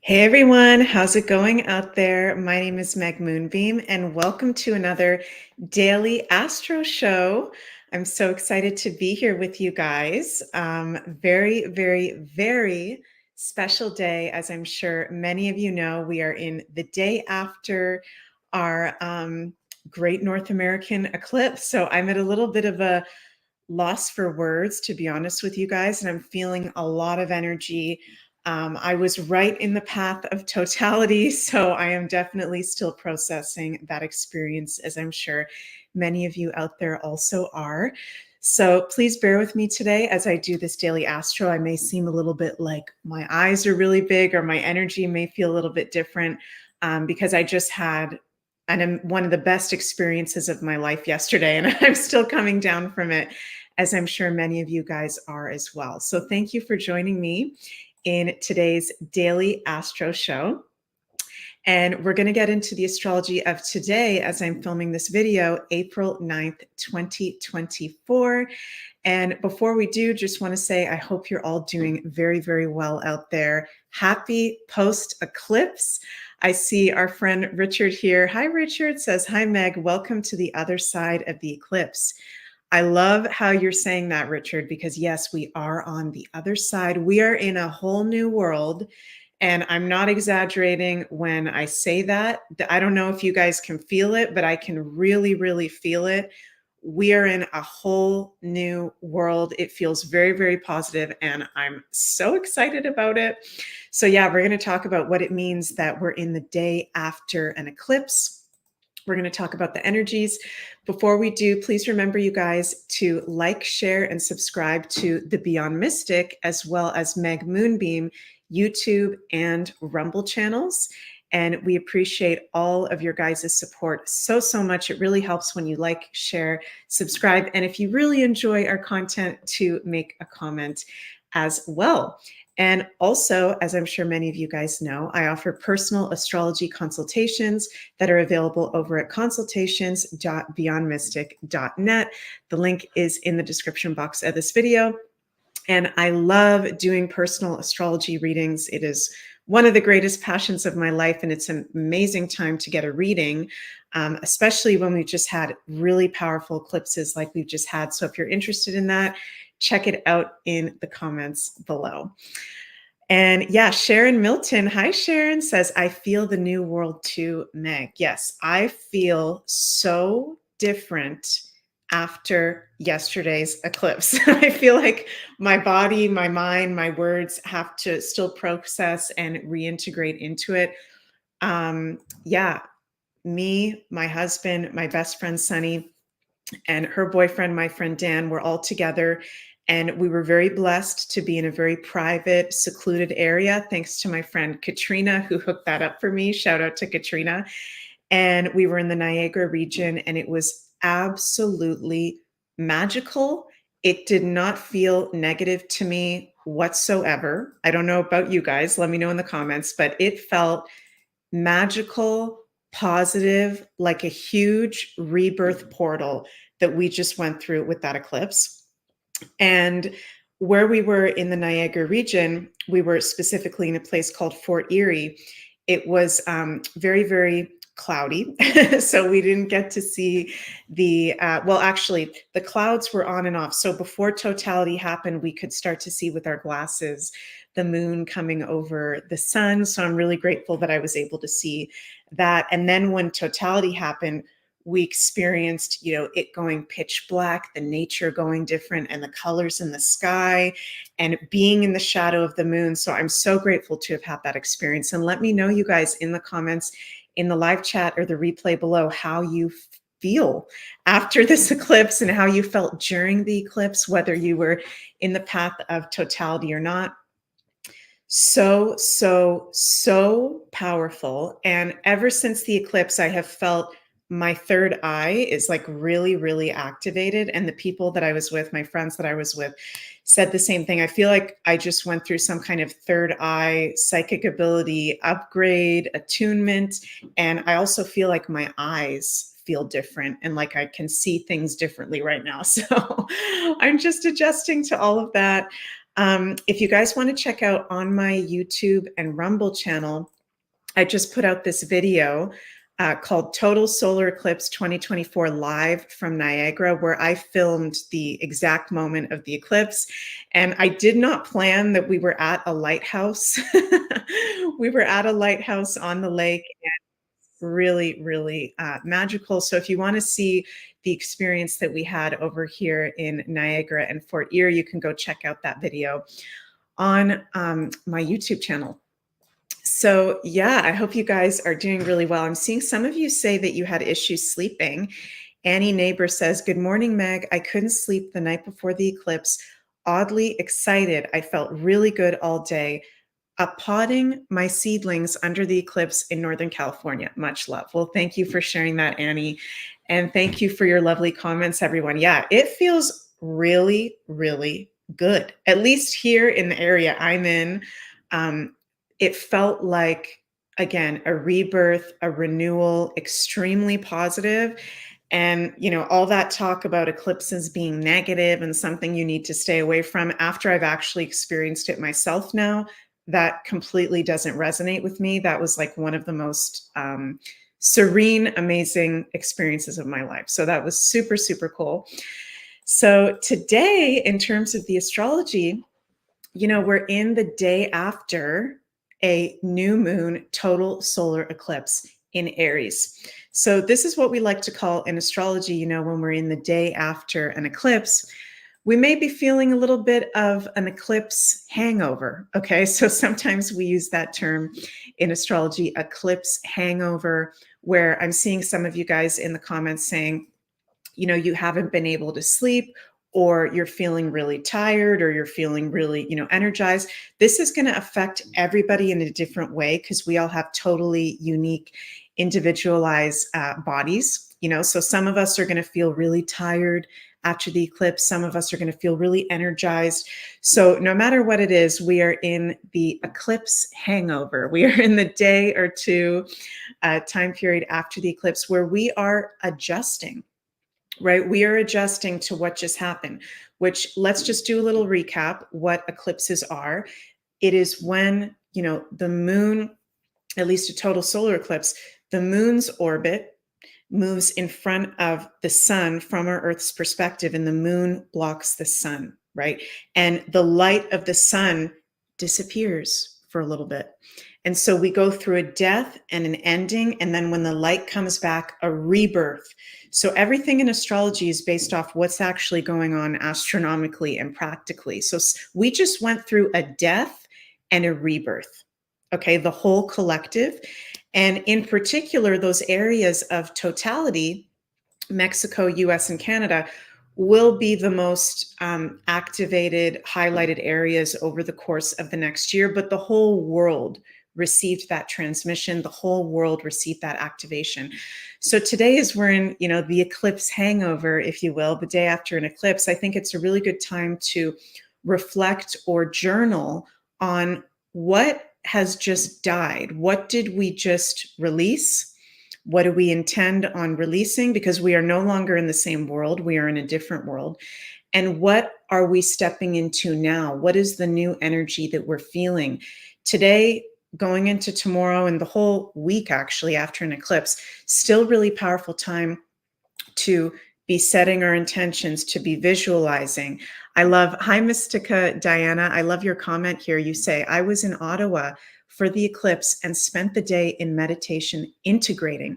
Hey everyone, how's it going out there? My name is Meg Moonbeam and welcome to another Daily Astro Show. I'm so excited to be here with you guys. Very special day. As I'm sure many of you know, we are in the day after our great North American eclipse. So I'm at a little bit of a loss for words, to be honest with you guys, and I'm feeling a lot of energy. I was right in the path of totality, so I am definitely still processing that experience, as I'm sure many of you out there also are. So please bear with me today as I do this daily astro. I may seem a little bit like my eyes are really big or my energy may feel a little bit different because I just had one of the best experiences of my life yesterday, and I'm still coming down from it, as I'm sure many of you guys are as well. So thank you for joining me in today's Daily Astro Show. And we're going to get into the astrology of today as I'm filming this video, April 9th, 2024. And before we do, just want to say I hope you're all doing very well out there. Happy post-eclipse. I see our friend Richard here. Hi, Richard. Says, hi, Meg. Welcome to the other side of the eclipse. I love how you're saying that, Richard, because yes, we are on the other side. We are in a whole new world. And I'm not exaggerating when I say that. I don't know if you guys can feel it, but I can really feel it. We are in a whole new world. It feels very positive, and I'm so excited about it. So yeah, we're going to talk about what it means that we're in the day after an eclipse. We're going to talk about the energies. Before we do, please remember, you guys, to like, share, and subscribe to the Beyond Mystic, as well as Meg Moonbeam YouTube and Rumble channels. And we appreciate all of your guys' support so much. It really helps when you like, share, subscribe, and if you really enjoy our content, to make a comment as well. And also, as I'm sure many of you guys know, I offer personal astrology consultations that are available over at consultations.beyondmystic.net. The link is in the description box of this video. And I love doing personal astrology readings. It is one of the greatest passions of my life, and it's an amazing time to get a reading, especially when we've just had really powerful eclipses like we've just had. So if you're interested in that, check it out in the comments below. And yeah, Sharon Milton, hi Sharon, says, I feel the new world too, Meg. Yes, I feel so different after yesterday's eclipse. I feel like my body, my mind, my words have to still process and reintegrate into it. Yeah, me, my husband, my best friend Sunny, and her boyfriend, my friend Dan, were all together. And we were very blessed to be in a very private, secluded area, thanks to my friend Katrina, who hooked that up for me. Shout out to Katrina. And we were in the Niagara region, and it was absolutely magical. It did not feel negative to me whatsoever. I don't know about you guys. Let me know in the comments, but it felt magical, positive, like a huge rebirth portal that we just went through with that eclipse. And where we were in the Niagara region, we were specifically in a place called Fort Erie. It was very cloudy. So we didn't get to see the, well, actually, the clouds were on and off. So before totality happened, we could start to see with our glasses the moon coming over the sun. So I'm really grateful that I was able to see that. And then when totality happened, we experienced, it going pitch black, the nature going different, and the colors in the sky, and being in the shadow of the moon. So I'm so grateful to have had that experience. And let me know, you guys, in the comments, in the live chat or the replay below, how you feel after this eclipse and how you felt during the eclipse, whether you were in the path of totality or not. So powerful. And ever since the eclipse, I have felt my third eye is like really activated. And the people that I was with, my friends that I was with, said the same thing. I feel like I just went through some kind of third eye psychic ability upgrade, attunement. And I also feel like my eyes feel different and like I can see things differently right now. So I'm just adjusting to all of that. If you guys want to check out on my YouTube and Rumble channel, I just put out this video called Total Solar Eclipse 2024 Live from Niagara, where I filmed the exact moment of the eclipse. And I did not plan that we were at a lighthouse. We were at a lighthouse on the lake, and really, really magical. So if you want to see the experience that we had over here in Niagara and Fort Erie, you can go check out that video on my YouTube channel. So yeah, I hope you guys are doing really well. I'm seeing some of you say that you had issues sleeping. Annie Neighbor says, good morning, Meg. I couldn't sleep the night before the eclipse. Oddly excited. I felt really good all day. Potting my seedlings under the eclipse in Northern California. Much love. Well, thank you for sharing that, Annie. And thank you for your lovely comments, everyone. Yeah, it feels really, really good. At least here in the area I'm in, it felt like, again, a rebirth, a renewal, extremely positive. And, you know, all that talk about eclipses being negative and something you need to stay away from, after I've actually experienced it myself now, that completely doesn't resonate with me. That was like one of the most serene, amazing experiences of my life. So that was super, super cool. So today, in terms of the astrology, you know, we're in the day after a new moon total solar eclipse in Aries. So this is what we like to call in astrology, you know, when we're in the day after an eclipse, we may be feeling a little bit of an eclipse hangover. Okay, so sometimes we use that term in astrology, eclipse hangover, where I'm seeing some of you guys in the comments saying, you know, you haven't been able to sleep, or you're feeling really tired, or you're feeling really, you know, energized. This is going to affect everybody in a different way because we all have totally unique, individualized bodies, you know, so some of us are going to feel really tired after the eclipse. Some of us are going to feel really energized. So no matter what it is, we are in the eclipse hangover. We are in the day or two time period after the eclipse where we are adjusting. Right? We are adjusting to what just happened, which, let's just do a little recap what eclipses are. It is when, you know, the moon, at least a total solar eclipse, the moon's orbit moves in front of the sun from our Earth's perspective, and the moon blocks the sun, right? And the light of the sun disappears for a little bit. And so we go through a death and an ending, and then when the light comes back, a rebirth. So everything in astrology is based off what's actually going on astronomically and practically. So we just went through a death and a rebirth, okay, the whole collective. And in particular, those areas of totality, Mexico, US, and Canada, will be the most activated, highlighted areas over the course of the next year. But the whole world received that transmission. The whole world received that activation. So today, as we're in, you know, the eclipse hangover, if you will, the day after an eclipse, I think it's a really good time to reflect or journal on what has just died. What did we just release? What do we intend on releasing? Because we are no longer in the same world. We are in a different world. And what are we stepping into now? What is the new energy that we're feeling today, going into tomorrow, and the whole week actually after an eclipse? Still really powerful time to be setting our intentions, to be visualizing. I love, hi Mystica Diana, I love your comment here. You say, I was in Ottawa for the eclipse and spent the day in meditation integrating.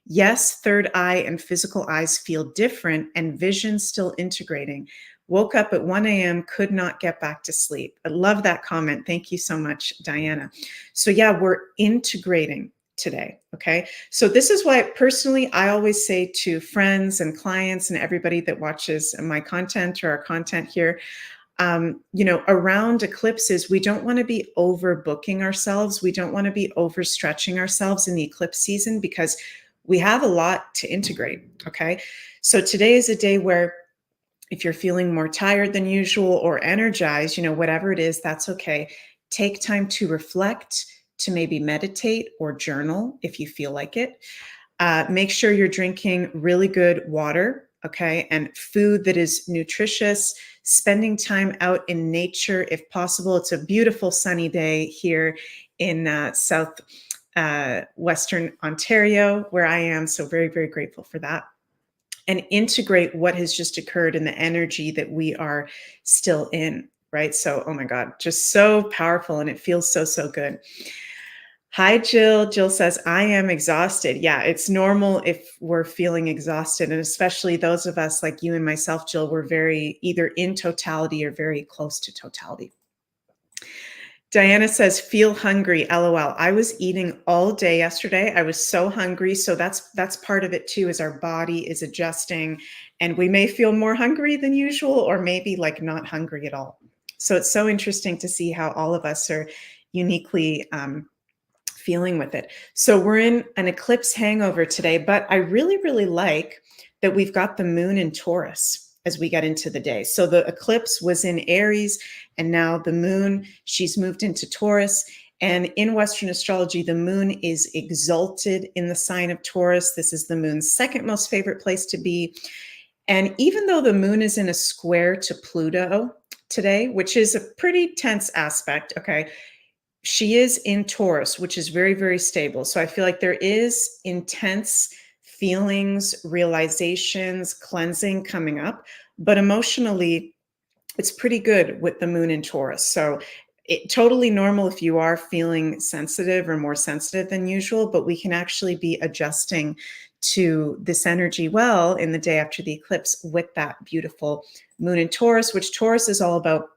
Yes, third eye and physical eyes feel different, and vision still integrating. Woke up at 1 a.m., could not get back to sleep. I love that comment. Thank you so much, Diana. So yeah, we're integrating today, okay? So this is why personally, I always say to friends and clients and everybody that watches my content or our content here, you know, around eclipses, we don't want to be overbooking ourselves. We don't want to be overstretching ourselves in the eclipse season because we have a lot to integrate, okay? So today is a day where if you're feeling more tired than usual or energized, you know, whatever it is, that's okay. Take time to reflect, to maybe meditate or journal if you feel like it. Make sure you're drinking really good water, okay, and food that is nutritious, spending time out in nature if possible. It's a beautiful sunny day here in South Western Ontario, where I am. So very, very grateful for that. And integrate what has just occurred in the energy that we are still in, right? So, oh my God, just so powerful, and it feels so, so good. Hi, Jill. Jill says, I am exhausted. Yeah, it's normal if we're feeling exhausted. And especially those of us like you and myself, Jill, we're very either in totality or very close to totality. Diana says, feel hungry, LOL. I was eating all day yesterday. I was so hungry. So that's part of it too, is our body is adjusting, and we may feel more hungry than usual, or maybe like not hungry at all. So it's so interesting to see how all of us are uniquely feeling with it. So we're in an eclipse hangover today, but I really, really like that we've got the moon in Taurus as we get into the day. So the eclipse was in Aries, and now the moon, she's moved into Taurus. And in Western astrology, the moon is exalted in the sign of Taurus. This is the moon's second most favorite place to be. And even though the moon is in a square to Pluto today, which is a pretty tense aspect, okay, she is in Taurus, which is very, very stable. So I feel like there is intense feelings, realizations, cleansing coming up, but emotionally, it's pretty good with the moon in Taurus. So totally normal if you are feeling sensitive or more sensitive than usual, but we can actually be adjusting to this energy well in the day after the eclipse with that beautiful moon in Taurus, which Taurus is all about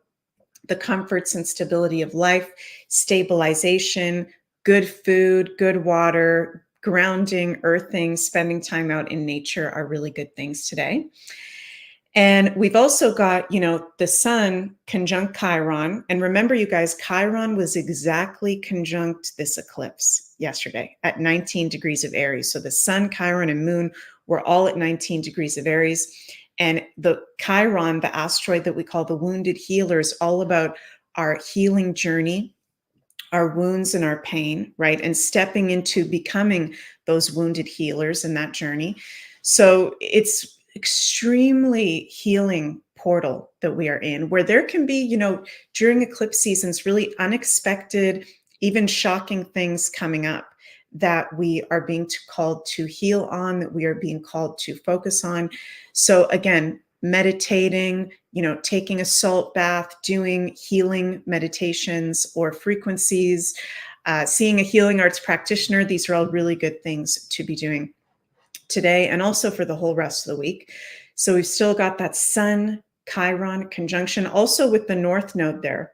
the comforts and stability of life, stabilization, good food, good water, grounding, earthing, spending time out in nature are really good things today. And we've also got, you know, the sun conjunct Chiron. And remember, you guys, Chiron was exactly conjunct this eclipse yesterday at 19 degrees of Aries. So the sun, Chiron, and moon were all at 19 degrees of Aries. And the Chiron, the asteroid that we call the wounded healer, is all about our healing journey, our wounds and our pain, right? And stepping into becoming those wounded healers in that journey. So it's extremely healing portal that we are in, where there can be, you know, during eclipse seasons, really unexpected, even shocking things coming up that we are being called to heal on, that we are being called to focus on. So again, meditating, you know, taking a salt bath, doing healing meditations or frequencies, seeing a healing arts practitioner, these are all really good things to be doing today and also for the whole rest of the week. So we've still got that sun Chiron conjunction, also with the North Node there,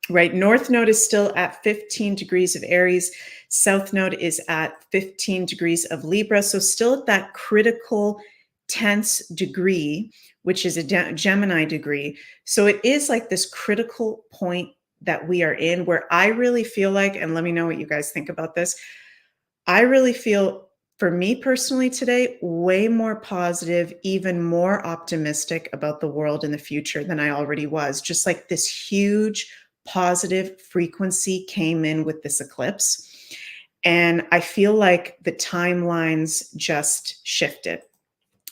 right? North Node is still at 15 degrees of Aries. South Node is at 15 degrees of Libra. So still at that critical tense degree, which is a Gemini degree. So it is like this critical point that we are in, where I really feel like, and let me know what you guys think about this, I really feel, for me personally today, way more positive, even more optimistic about the world in the future than I already was. Just like this huge positive frequency came in with this eclipse. And I feel like the timelines just shifted.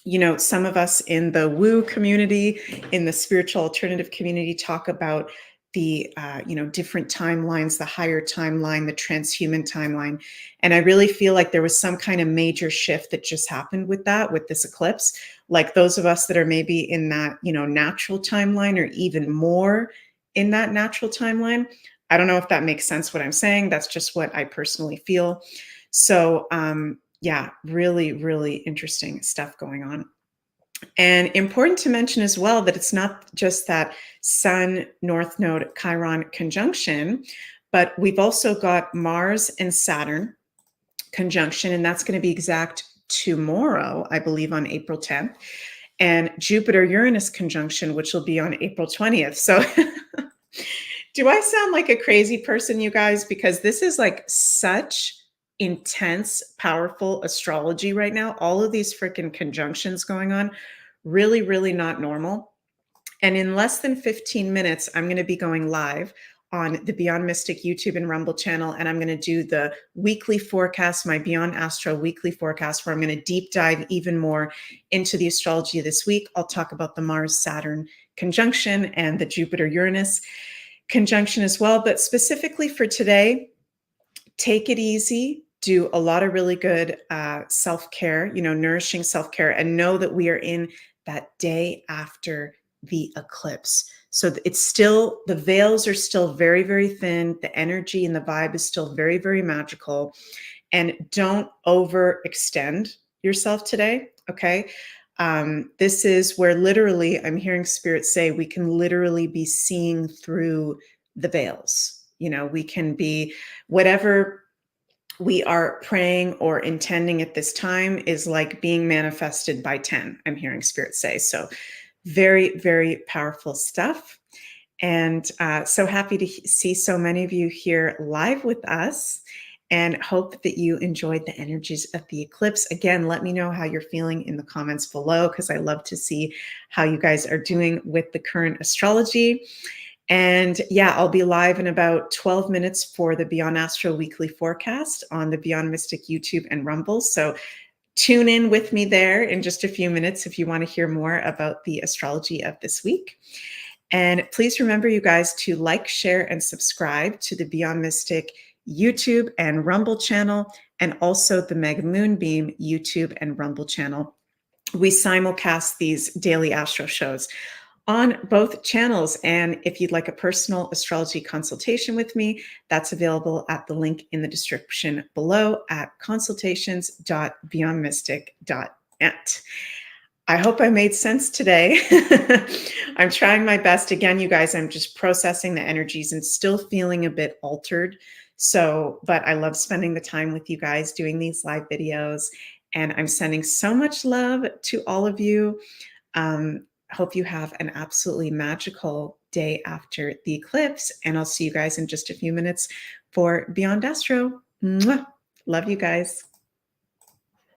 You know, some of us in the woo community, in the spiritual alternative community, talk about the, you know, different timelines, the higher timeline, the transhuman timeline. And I really feel like there was some kind of major shift that just happened with that, with this eclipse. Like those of us that are maybe in that, you know, natural timeline, or even more in that natural timeline. I don't know if that makes sense what I'm saying. That's just what I personally feel. So yeah, really, really interesting stuff going on. And important to mention as well that it's not just that Sun North Node Chiron conjunction, but we've also got Mars and Saturn conjunction, and that's going to be exact tomorrow, I believe, on April 10th, and Jupiter Uranus conjunction, which will be on April 20th. So do I sound like a crazy person, you guys? Because this is like such intense, powerful astrology right now. All of these freaking conjunctions going on, really, really not normal. And in less than 15 minutes, I'm going to be going live on the Beyond Mystic YouTube and Rumble channel. And I'm going to do the weekly forecast, my Beyond Astro weekly forecast, where I'm going to deep dive even more into the astrology of this week. I'll talk about the Mars Saturn conjunction and the Jupiter-Uranus conjunction as well. But specifically for today, take it easy. Do a lot of really good self-care, nourishing self-care, and know that we are in that day after the eclipse. So it's still, the veils are still very, very thin. The energy and the vibe is still very, very magical. And don't overextend yourself today, okay? This is where literally, I'm hearing Spirit say, we can literally be seeing through the veils. We can be, whatever we are praying or intending at this time is like being manifested by 10, I'm hearing Spirit say. So very, very powerful stuff. And so happy to see so many of you here live with us, and hope that you enjoyed the energies of the eclipse. Again, let me know how you're feeling in the comments below, because I love to see how you guys are doing with the current astrology. And yeah, I'll be live in about 12 minutes for the Beyond Astro weekly forecast on the Beyond Mystic YouTube and Rumble. So tune in with me there in just a few minutes if you want to hear more about the astrology of this week. And please remember, you guys, to like, share, and subscribe to the Beyond Mystic YouTube and Rumble channel, and also the MEG Moonbeam YouTube and Rumble channel. We simulcast these daily astro shows on both channels. And if you'd like a personal astrology consultation with me, that's available at the link in the description below at consultations.beyondmystic.net. I hope I made sense today. I'm trying my best. Again, you guys, I'm just processing the energies and still feeling a bit altered. So, but I love spending the time with you guys doing these live videos. And I'm sending so much love to all of you. Hope you have an absolutely magical day after the eclipse. And I'll see you guys in just a few minutes for Beyond Astro. Mwah! Love you guys.